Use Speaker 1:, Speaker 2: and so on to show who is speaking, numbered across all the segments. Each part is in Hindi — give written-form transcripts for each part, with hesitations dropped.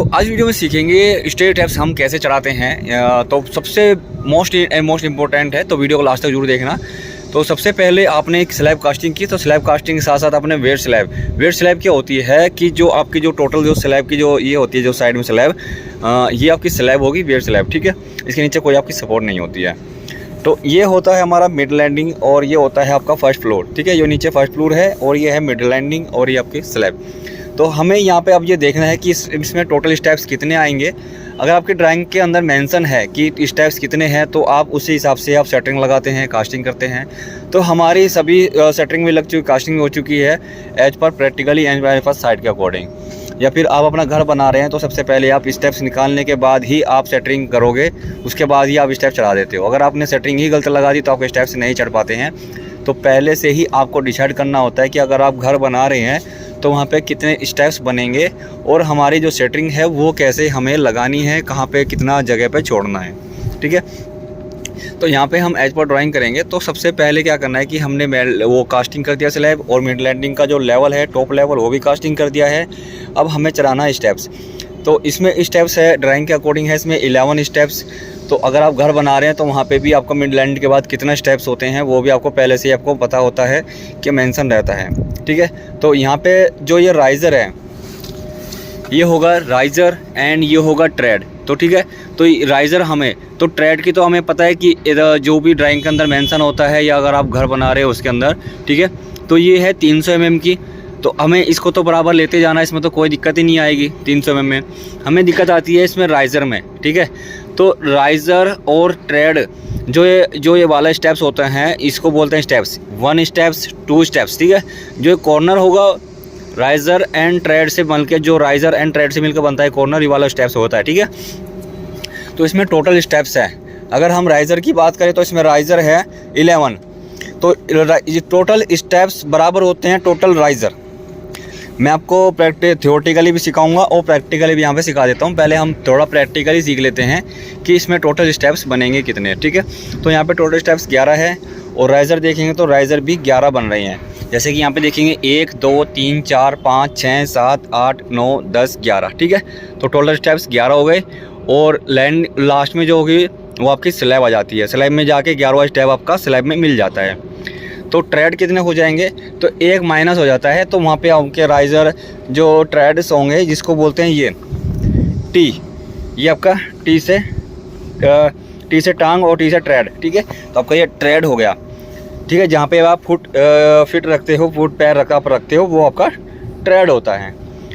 Speaker 1: तो आज वीडियो में सीखेंगे स्टेयर स्टेप्स हम कैसे चढ़ाते हैं। तो सबसे मोस्ट इम्पोर्टेंट है, तो वीडियो को लास्ट तक जरूर देखना। तो सबसे पहले आपने एक स्लैब कास्टिंग की, तो स्लैब कास्टिंग के साथ साथ आपने वेट स्लैब क्या होती है कि जो आपकी जो टोटल जो स्लैब की जो ये होती है, जो साइड में स्लैब, ये आपकी स्लैब होगी वेट स्लैब, ठीक है। इसके नीचे कोई आपकी सपोर्ट नहीं होती है। तो ये होता है हमारा मिड लैंडिंग और ये होता है आपका फर्स्ट फ्लोर, ठीक है। ये नीचे फर्स्ट फ्लोर है और ये है मिड लैंडिंग और ये आपकी स्लैब। तो हमें यहाँ पे अब ये देखना है कि इसमें टोटल स्टेप्स कितने आएंगे। अगर आपकी ड्राइंग के अंदर मेंशन है कि स्टेप्स कितने हैं, तो आप उसी हिसाब से आप सेटरिंग लगाते हैं, कास्टिंग करते हैं। तो हमारी सभी सेटरिंग भी लग चुकी, कास्टिंग हो चुकी है as per practically as per side के अकॉर्डिंग। या फिर आप अपना घर बना रहे हैं तो सबसे पहले आप स्टेप्स निकालने के बाद ही आप सेटरिंग करोगे, उसके बाद ही आप स्टेप चढ़ा देते हो। अगर आपने सेटरिंग ही गलत लगा दी तो आपके स्टेप्स नहीं चढ़ पाते हैं। तो पहले से ही आपको डिसाइड करना होता है कि अगर आप घर बना रहे हैं तो वहाँ पे कितने स्टेप्स बनेंगे और हमारी जो सेटरिंग है वो कैसे हमें लगानी है, कहाँ पे कितना जगह पे छोड़ना है, ठीक है। तो यहाँ पे हम एज पर ड्राइंग करेंगे। तो सबसे पहले क्या करना है कि हमने वो कास्टिंग कर दिया स्लैब, और मिड लैंडिंग का जो लेवल है, टॉप लेवल, वो भी कास्टिंग कर दिया है। अब हमें चढ़ाना है स्टेप्स। तो इसमें स्टेप्स है ड्राइंग के अकॉर्डिंग है, इसमें 11 स्टेप्स। तो अगर आप घर बना रहे हैं तो वहाँ पे भी आपको मिड लैंड के बाद कितना स्टेप्स होते हैं वो भी आपको पहले से ही आपको पता होता है कि मेंशन रहता है, ठीक है। तो यहाँ पे जो ये राइज़र है, ये होगा राइज़र एंड ये होगा ट्रेड, तो ठीक है। तो राइज़र हमें, तो ट्रेड की तो हमें पता है कि जो भी ड्राइंग के अंदर मेंशन होता है या अगर आप घर बना रहे हो उसके अंदर, ठीक है। तो ये है 300 mm की। तो हमें इसको तो बराबर लेते जाना है, इसमें तो कोई दिक्कत ही नहीं आएगी 300 mm में। हमें दिक्कत आती है इसमें राइज़र में, ठीक है। तो राइज़र और ट्रेड जो ये वाला स्टेप्स होते हैं, इसको बोलते हैं स्टेप्स 1 स्टेप्स 2 स्टेप्स, ठीक है। जो कॉर्नर होगा राइज़र एंड ट्रेड से मिलकर, जो राइज़र एंड ट्रेड से मिलकर बनता है कॉर्नर, ये वाला स्टेप्स होता है, ठीक है। तो इसमें टोटल स्टेप्स है। अगर हम राइज़र की बात करें तो इसमें राइज़र है 11। तो टोटल स्टेप्स बराबर होते हैं टोटल राइज़र। मैं आपको थ्योरेटिकली भी सिखाऊंगा और प्रैक्टिकली भी यहाँ पे सिखा देता हूँ। पहले हम थोड़ा प्रैक्टिकली सीख लेते हैं कि इसमें टोटल स्टेप्स बनेंगे कितने, ठीक है। तो यहाँ पे टोटल स्टेप्स 11 है और राइज़र देखेंगे तो राइज़र भी 11 बन रहे हैं। जैसे कि यहाँ पे देखेंगे 1 2 3 4 5 6 7 8 9 10 11, ठीक है। तो टोटल स्टेप्स 11 हो गए। और लैंड लास्ट में जो होगी वो आपकी स्लैब आ जाती है। स्लैब में जाके 11वां स्टेप आपका स्लैब में मिल जाता है। तो ट्रेड कितने हो जाएंगे, तो एक माइनस हो जाता है। तो वहाँ पे आपके राइज़र जो ट्रेड्स होंगे, जिसको बोलते हैं ये टी, ये आपका टी से टांग और टी से ट्रेड, ठीक है। तो आपका ये ट्रेड हो गया, ठीक है। जहाँ पे आप फिट रखते हो, फुट पैर रखते हो, वो आपका ट्रेड होता है।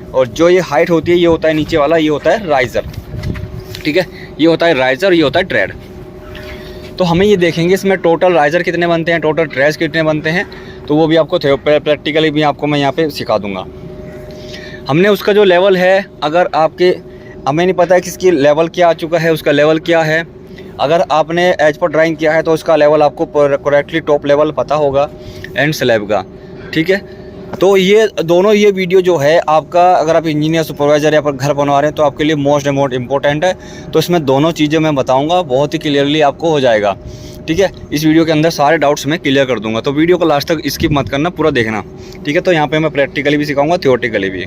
Speaker 1: और जो ये हाइट होती है, ये होता है नीचे वाला, ये होता है राइज़र, ठीक है। ये होता है राइज़र, ये होता है ट्रेड। तो हमें ये देखेंगे इसमें टोटल राइज़र कितने बनते हैं, टोटल ट्रेड्स कितने बनते हैं। तो वो भी आपको प्रैक्टिकली भी आपको मैं यहाँ पे सिखा दूंगा। हमने उसका जो लेवल है, अगर आपके हमें नहीं पता है कि इसकी लेवल क्या आ चुका है, उसका लेवल क्या है। अगर आपने एज पर ड्राइंग किया है तो उसका लेवल आपको करेक्टली टॉप लेवल पता होगा एंड स्लैब का, ठीक है। तो ये दोनों ये वीडियो जो है आपका, अगर आप इंजीनियर सुपरवाइज़र या पर घर बनवा रहे हैं तो आपके लिए मोस्ट इम्पोर्टेंट है। तो इसमें दोनों चीज़ें मैं बताऊंगा, बहुत ही क्लियरली आपको हो जाएगा, ठीक है। इस वीडियो के अंदर सारे डाउट्स मैं क्लियर कर दूंगा। तो वीडियो को लास्ट तक स्किप मत करना, पूरा देखना, ठीक है। तो यहाँ पे मैं प्रैक्टिकली भी सिखाऊंगा, थ्योरेटिकली भी।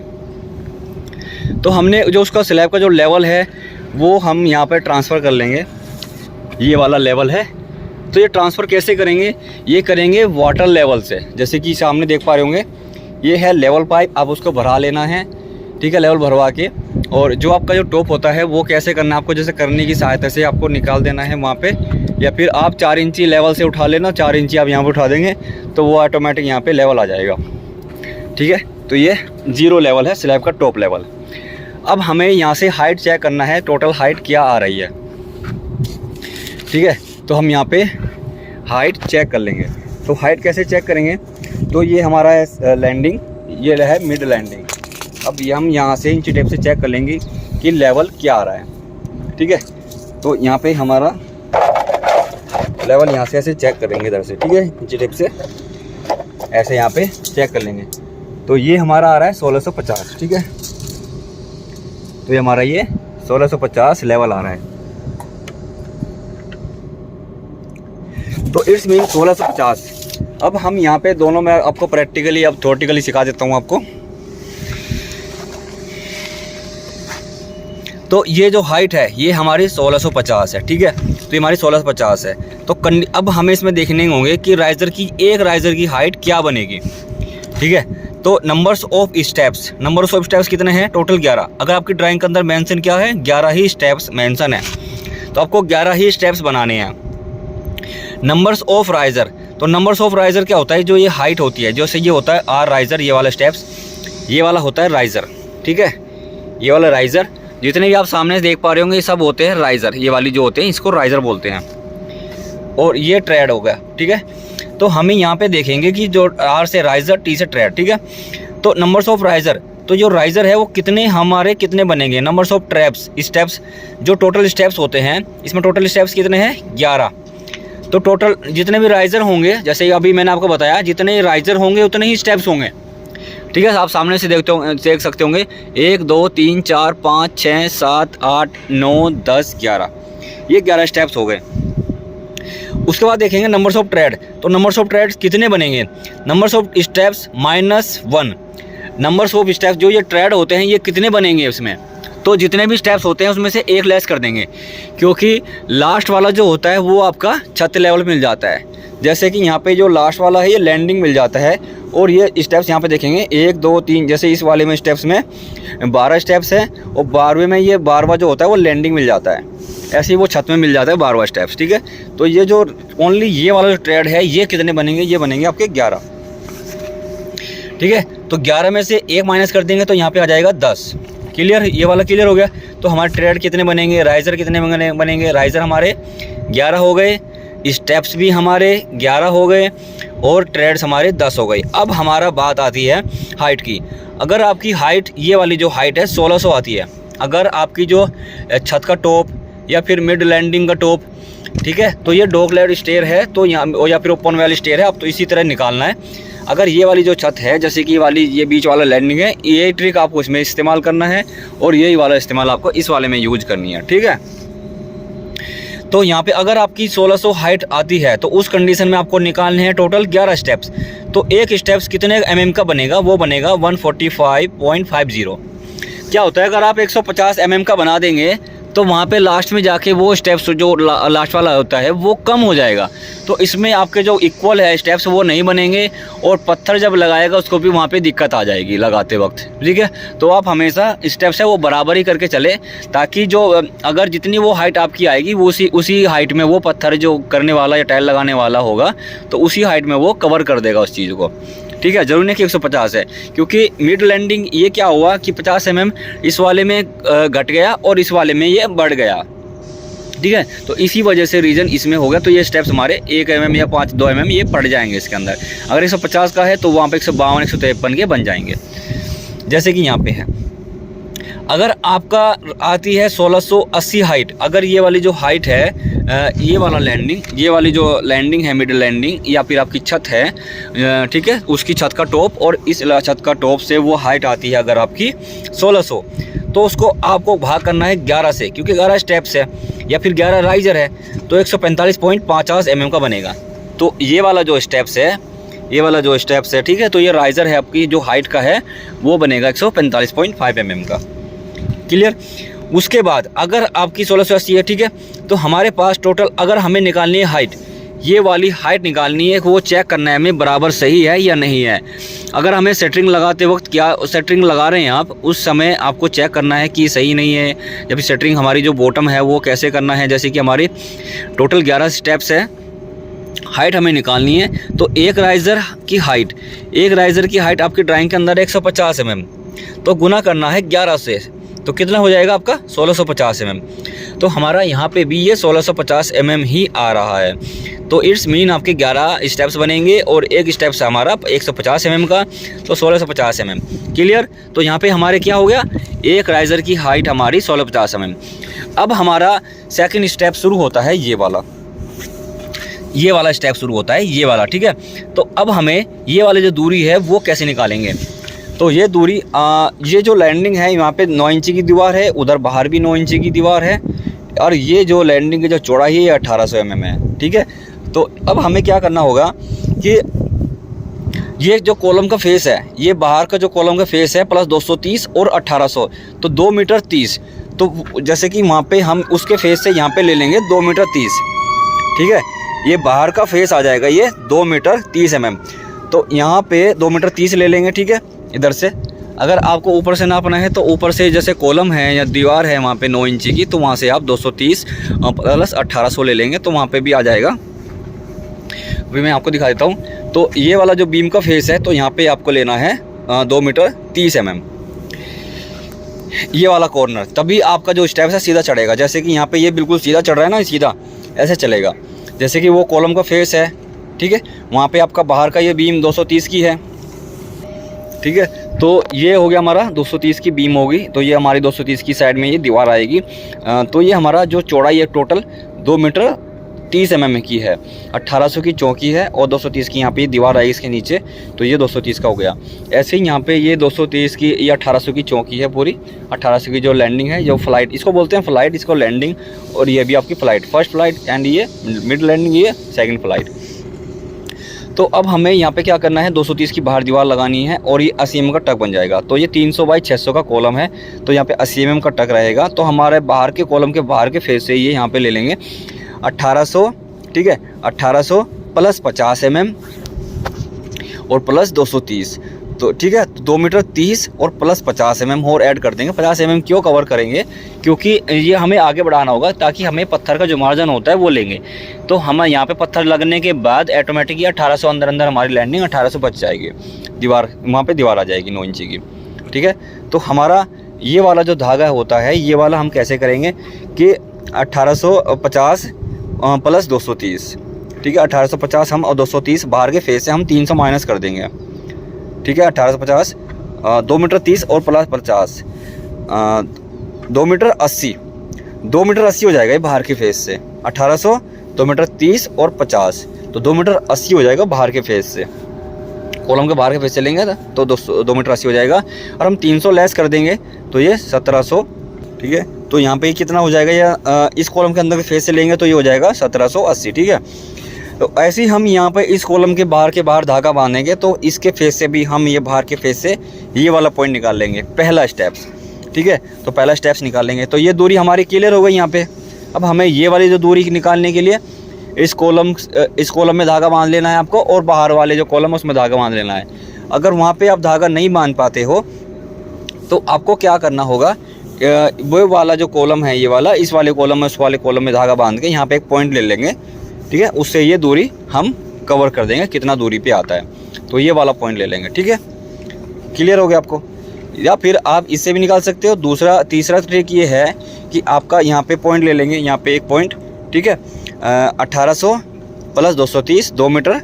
Speaker 1: तो हमने जो उसका स्लैब का जो लेवल है वो हम यहाँ पर ट्रांसफ़र कर लेंगे। ये वाला लेवल है, तो ये ट्रांसफ़र कैसे करेंगे, ये करेंगे वाटर लेवल से। जैसे कि सामने देख पा रहे होंगे, ये है लेवल पाइप, आप उसको भरा लेना है, ठीक है, लेवल भरवा के। और जो आपका जो टॉप होता है वो कैसे करना है आपको, जैसे करने की सहायता से आपको निकाल देना है वहाँ पे, या फिर आप 4 इंची लेवल से उठा लेना, 4 इंची आप यहाँ पे उठा देंगे तो वो ऑटोमेटिक यहाँ पे लेवल आ जाएगा, ठीक है। तो ये 0 लेवल है स्लैब का टॉप लेवल। अब हमें यहाँ से हाइट चेक करना है, टोटल हाइट क्या आ रही है, ठीक है। तो हम यहाँ पे हाइट चेक कर लेंगे। तो हाइट कैसे चेक करेंगे, तो ये हमारा है लैंडिंग, ये है मिड लैंडिंग। अब ये हम यहाँ से इंची टेप से चेक कर लेंगे कि लेवल क्या आ रहा है, ठीक है। तो यहाँ पे हमारा लेवल यहाँ से ऐसे चेक करेंगे इधर से, ठीक है, इंची टेप से ऐसे यहाँ पे चेक कर लेंगे। तो ये हमारा आ रहा है 1650, ठीक है। तो ये हमारा ये 1650 लेवल आ रहा है। तो इट्स मीन 1650। अब हम यहाँ पे दोनों, मैं आपको प्रैक्टिकली अब थ्योरेटिकली सिखा देता हूँ आपको। तो ये जो हाइट है ये हमारी 1650 है, ठीक है। तो ये हमारी 1650 है। तो अब हमें इसमें देखने होंगे कि राइज़र की हाइट क्या बनेगी, ठीक है। तो नंबर्स ऑफ स्टेप्स कितने हैं? टोटल 11। अगर आपकी ड्राइंग के अंदर मेंशन क्या है? 11 ही स्टेप्स मेंशन है, तो आपको 11 ही स्टेप्स बनाने हैं। नंबर्स ऑफ राइज़र, तो नंबर्स ऑफ राइज़र क्या होता है? जो ये हाइट होती है, जैसे ये होता है आर राइज़र, ये वाला स्टेप्स, ये वाला होता है राइज़र, ठीक है। ये वाला राइज़र, जितने भी आप सामने देख पा रहे होंगे ये सब होते हैं राइज़र, ये वाली जो होते हैं इसको राइज़र बोलते हैं। और ये ट्रेड हो गया, ठीक है। तो हमें यहाँ पे देखेंगे कि जो आर से राइज़र, टी से ट्रेड, ठीक है। तो नंबर्स ऑफ राइज़र, तो जो राइज़र है वो कितने बनेंगे? नंबर्स ऑफ स्टेप्स, जो टोटल स्टेप्स होते हैं, इसमें टोटल स्टेप्स कितने हैं? 11। तो टोटल जितने भी राइज़र होंगे, जैसे अभी मैंने आपको बताया, जितने राइज़र होंगे उतने ही स्टेप्स होंगे, ठीक है। आप सामने से देख सकते होंगे 1 2 3 4 5 6 7 8 9 10 11, ये 11 स्टेप्स हो गए। उसके बाद देखेंगे नंबर्स ऑफ ट्रेड, तो नंबर्स ऑफ ट्रेड कितने बनेंगे? Numbers of steps -1। Numbers of steps जो ये ट्रेड होते हैं ये कितने बनेंगे इसमें? तो जितने भी स्टेप्स होते हैं उसमें से एक लेस कर देंगे, क्योंकि लास्ट वाला जो होता है वो आपका छत लेवल मिल जाता है। जैसे कि यहाँ पे जो लास्ट वाला है ये लैंडिंग मिल जाता है, और ये स्टेप्स यहाँ पे देखेंगे 1 2 3, जैसे इस वाले में स्टेप्स में 12 स्टेप्स हैं, और 12वें में ये 12वां जो होता है वो लैंडिंग मिल जाता है, ऐसे ही वो छत में मिल जाता है 12वां स्टेप्स, ठीक है। तो ये जो ओनली ये वाला जो ट्रेड है ये कितने बनेंगे? ये बनेंगे आपके 11, ठीक है। तो 11 में से 1 माइनस कर देंगे तो यहाँ पे आ जाएगा 10। क्लियर? ये वाला क्लियर हो गया। तो हमारे ट्रेड कितने बनेंगे? राइज़र कितने बनेंगे? राइज़र हमारे 11 हो गए, स्टेप्स भी हमारे 11 हो गए, और ट्रेड्स हमारे 10 हो गई। अब हमारा बात आती है हाइट की। अगर आपकी हाइट, ये वाली जो हाइट है 1600 आती है, अगर आपकी जो छत का टॉप या फिर मिड लैंडिंग का टॉप, ठीक है, तो ये डॉग लेग स्टेयर है, तो यहाँ या फिर ओपन वाली स्टेयर है, अब तो इसी तरह निकालना है। अगर ये वाली जो छत है, जैसे कि ये बीच वाला लैंडिंग है, ये ट्रिक आपको इसमें इस्तेमाल करना है, और यही वाला इस्तेमाल आपको इस वाले में यूज करनी है, ठीक है। तो यहाँ पे अगर आपकी 1600 हाइट आती है तो उस कंडीशन में आपको निकालने हैं टोटल 11 स्टेप्स। तो एक स्टेप्स कितने mm का बनेगा? वो बनेगा 145.50। क्या होता है, अगर आप 150 mm का बना देंगे तो वहाँ पे लास्ट में जाके वो स्टेप्स जो लास्ट वाला होता है वो कम हो जाएगा, तो इसमें आपके जो इक्वल है स्टेप्स वो नहीं बनेंगे, और पत्थर जब लगाएगा उसको भी वहाँ पे दिक्कत आ जाएगी लगाते वक्त, ठीक है। तो आप हमेशा स्टेप्स है वो बराबर ही करके चले, ताकि जो अगर जितनी वो हाइट आपकी आएगी वो उसी हाइट में वो पत्थर जो करने वाला या टाइल लगाने वाला होगा तो उसी हाइट में वो कवर कर देगा उस चीज़ को, ठीक है। जरूरी नहीं कि 150 है, क्योंकि मिड लैंडिंग ये क्या हुआ कि 50 mm इस वाले में घट गया और इस वाले में ये बढ़ गया, ठीक है। तो इसी वजह से रीज़न इसमें हो गया। तो ये स्टेप्स हमारे 1 mm या 2 mm ये पड़ जाएंगे इसके अंदर। अगर 150 का है तो वहाँ पे 152 153 के बन जाएंगे, जैसे कि यहाँ पे है। अगर आपका आती है 1680 हाइट, अगर ये वाली जो हाइट है, ये वाला लैंडिंग, ये वाली जो लैंडिंग है मिड लैंडिंग, या फिर आपकी छत है, ठीक है, उसकी छत का टॉप और इस छत का टॉप से वो हाइट आती है अगर आपकी 1600, तो उसको आपको भाग करना है 11 से, क्योंकि 11 स्टेप्स है या फिर 11 राइज़र है, तो 145.50 mm का बनेगा। तो ये वाला जो स्टेप्स है, ठीक है, तो ये राइज़र है आपकी जो हाइट का है वो बनेगा 145.5 mm का। क्लियर? उसके बाद अगर आपकी 1680 है, ठीक है, तो हमारे पास टोटल अगर हमें निकालनी है हाइट, ये वाली हाइट निकालनी है, वो चेक करना है हमें बराबर सही है या नहीं है। अगर हमें सेटरिंग लगाते वक्त, क्या सेटरिंग लगा रहे हैं आप, उस समय आपको चेक करना है कि सही नहीं है, या फिर सेटरिंग हमारी जो बॉटम है वो कैसे करना है। जैसे कि हमारी टोटल 11 स्टेप्स है, हाइट हमें निकालनी है, तो एक राइज़र की हाइट आपकी ड्राइंग के अंदर 150 mm, तो गुना करना है 11 से, तो कितना हो जाएगा आपका 1650 mm। तो हमारा यहाँ पे भी ये 1650 mm ही आ रहा है। तो इट्स मीन आपके 11 स्टेप्स बनेंगे और एक स्टेप्स हमारा 150 mm का, तो 1650 mm। क्लियर? तो यहाँ पे हमारे क्या हो गया, एक राइज़र की हाइट हमारी 1650 mm। अब हमारा सेकंड स्टेप शुरू होता है ये वाला स्टेप शुरू होता है, ये वाला, ठीक है। तो अब हमें ये वाली जो दूरी है वो कैसे निकालेंगे? तो ये दूरी, ये जो लैंडिंग है यहाँ पे 9 इंची की दीवार है, उधर बाहर भी 9 इंची की दीवार है, और ये जो लैंडिंग की जो चौड़ाई है ये 1800 mm है, ठीक है। तो अब हमें क्या करना होगा कि ये जो कॉलम का फेस है, ये बाहर का जो कॉलम का फेस है प्लस 230 और 1800, तो 2 मीटर 30, तो जैसे कि वहाँ पे हम उसके फेस से यहाँ पे ले लेंगे 2 मीटर 30, ठीक है। ये बाहर का फेस आ जाएगा ये 2 मीटर 30 mm, तो यहाँ पे 2 मीटर 30 ले लेंगे, ठीक है। इधर से अगर आपको ऊपर से नापना है तो ऊपर से जैसे कॉलम है या दीवार है वहाँ पे 9 इंची की, तो वहाँ से आप 230 प्लस 1800 ले लेंगे, तो वहाँ पे भी आ जाएगा। अभी मैं आपको दिखा देता हूँ। तो ये वाला जो बीम का फेस है तो यहाँ पे आपको लेना है 2 मीटर 30 mm, ये वाला कॉर्नर, तभी आपका जो स्टेप है सीधा चढ़ेगा। जैसे कि यहाँ पे ये बिल्कुल सीधा चढ़ रहा है ना, सीधा ऐसे चलेगा। जैसे कि वो कॉलम का फेस है, ठीक है, वहाँ पे आपका बाहर का ये बीम 230 की है, ठीक है। तो ये हो गया हमारा 230 की बीम होगी, तो ये हमारी 230 की साइड में ये दीवार आएगी। तो ये हमारा जो चौड़ाई है टोटल 2 मीटर 30 mm की है, 1800 की चौकी है और 230 की यहाँ पे दीवार आई इसके नीचे, तो ये 230 का हो गया। ऐसे ही यहाँ पे ये 230 की, ये 1800 की चौकी है पूरी, 1800 की जो लैंडिंग है, जो फ्लाइट इसको बोलते हैं, फ्लाइट इसको लैंडिंग, और ये भी आपकी फ्लाइट, फर्स्ट फ्लाइट एंड ये मिड लैंडिंग, ये सेकंड फ्लाइट। तो अब हमें यहाँ पे क्या करना है, 230 की बाहर दीवार लगानी है और ये 80 mm का टक बन जाएगा। तो ये 300 बाई 600 का कॉलम है, तो यहाँ पे 80 mm का टक रहेगा। तो हमारे बाहर के कॉलम के बाहर के फेस से ये यहाँ पे ले लेंगे 1800, ठीक है, 1800 प्लस 50 mm और प्लस 230, तो ठीक है, 2 मीटर 30 और प्लस 50 mm और ऐड कर देंगे। 50 mm क्यों कवर करेंगे, क्योंकि ये हमें आगे बढ़ाना होगा, ताकि हमें पत्थर का जो मार्जिन होता है वो लेंगे। तो हम यहाँ पे पत्थर लगने के बाद ऑटोमेटिक 1800 अंदर अंदर हमारी लैंडिंग 1800 बच जाएगी, दीवार वहाँ पे दीवार आ जाएगी 9 इंची की, ठीक है। तो हमारा ये वाला जो धागा होता है, ये वाला हम कैसे करेंगे कि 1850 प्लस 230, ठीक है, 1850 हम और 230 बाहर के फेस से हम 300 माइनस कर देंगे, ठीक है। 1850 2 मीटर 30 और प्लस 50 2 मीटर 80, 2 मीटर 80 हो जाएगा ये बाहर के फेस से। 1800 2 मीटर 30 और 50, तो 2 मीटर 80 हो जाएगा बाहर के फेस से, कॉलम के बाहर के फेस से लेंगे तो 2 मीटर 80 हो जाएगा, और हम 300 लेस कर देंगे तो ये 1700, ठीक है। तो यहाँ पे कितना हो जाएगा, या इस कॉलम के अंदर के फेस से लेंगे तो ये हो जाएगा 1780, ठीक है। तो ऐसे ही हम यहाँ पे इस कॉलम के बाहर धागा बांधेंगे, तो इसके फेस से भी हम ये बाहर के फेस से ये वाला पॉइंट निकाल लेंगे, पहला स्टेप्स, ठीक है। तो पहला स्टेप्स निकाल लेंगे, तो ये दूरी हमारी क्लियर हो गई यहाँ पे। अब हमें ये वाली जो दूरी निकालने के लिए इस कॉलम में धागा बांध लेना है आपको, और बाहर वाले जो कॉलम है उसमें धागा बांध लेना है। अगर वहाँ पे आप धागा नहीं बांध पाते हो तो आपको क्या करना होगा, वो वाला जो कॉलम है ये वाला, इस वाले कॉलम में उस वाले कॉलम में धागा बांध के यहाँ पे एक पॉइंट ले लेंगे, ठीक है। उससे ये दूरी हम कवर कर देंगे, कितना दूरी पे आता है, तो ये वाला पॉइंट ले लेंगे, ठीक है। क्लियर हो गया आपको, या फिर आप इससे भी निकाल सकते हो। तीसरा ट्रिक ये है कि आपका यहाँ पे पॉइंट ले लेंगे, यहाँ पे एक पॉइंट, ठीक है। 1800 प्लस 230 2 मीटर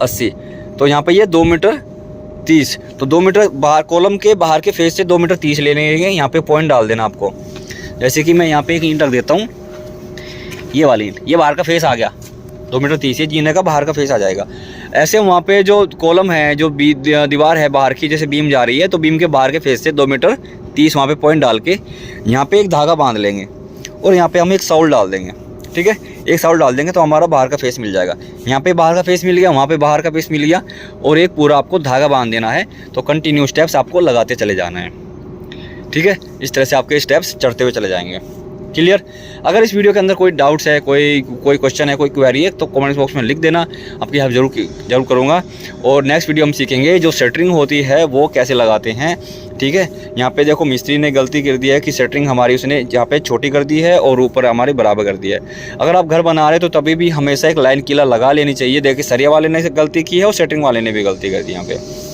Speaker 1: 80, तो यहाँ पे ये 2 मीटर 30, तो 2 मीटर बाहर कॉलम के बाहर के फेस से 2 मीटर 30 ले लेंगे। यहाँ पे पॉइंट डाल देना आपको, जैसे कि मैं यहाँ पे एक ईंट रख देता हूँ, ये वाली ईंट, ये बाहर का फेस आ गया 2 मीटर 30, ये जीने का बाहर का फेस आ जाएगा। ऐसे वहाँ पे जो कॉलम है, जो दीवार है बाहर की, जैसे बीम जा रही है, तो बीम के बाहर के फेस से 2 मीटर 30 वहाँ पे पॉइंट डाल के यहाँ पे एक धागा बांध लेंगे, और यहाँ पे हम एक साउल डाल देंगे, ठीक है। एक साउल डाल देंगे तो हमारा बाहर का फेस मिल जाएगा। यहाँ पे बाहर का फेस मिल गया, वहाँ पे बाहर का फेस मिल गया, और एक पूरा आपको धागा बांध देना है। तो कंटिन्यू स्टेप्स आपको लगाते चले जाना है, ठीक है। इस तरह से आपके स्टेप्स चढ़ते हुए चले जाएंगे। क्लियर। अगर इस वीडियो के अंदर कोई डाउट्स है, कोई क्वेश्चन है, कोई क्वेरी है, तो कमेंट बॉक्स में लिख देना, आपकी हेल्प जरूर करूँगा। और नेक्स्ट वीडियो हम सीखेंगे जो शटरिंग होती है वो कैसे लगाते हैं, ठीक है। यहाँ पे देखो मिस्त्री ने गलती कर दी है कि शटरिंग हमारी उसने यहाँ पे छोटी कर दी है और ऊपर हमारी बराबर कर दी है। अगर आप घर बना रहे तो तभी भी हमेशा एक लाइन किला लगा लेनी चाहिए। देखिए सरिया वाले ने गलती की है और शटरिंग वाले ने भी गलती कर दी। यहाँ पे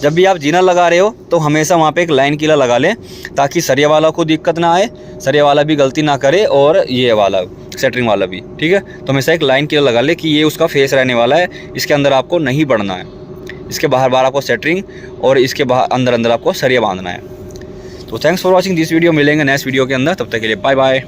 Speaker 1: जब भी आप जीना लगा रहे हो तो हमेशा वहाँ पे एक लाइन किला लगा लें, ताकि सरिया वाला को दिक्कत ना आए, सरिया वाला भी गलती ना करे और ये वाला शटरिंग वाला भी, ठीक है। तो हमेशा एक लाइन किला लगा ले कि ये उसका फेस रहने वाला है, इसके अंदर आपको नहीं बढ़ना है, इसके बाहर आपको शटरिंग और इसके बाहर अंदर आपको सरिया बांधना है। तो thanks for watching this video. मिलेंगे नेक्स्ट वीडियो के अंदर, तब तक के लिए बाय बाय।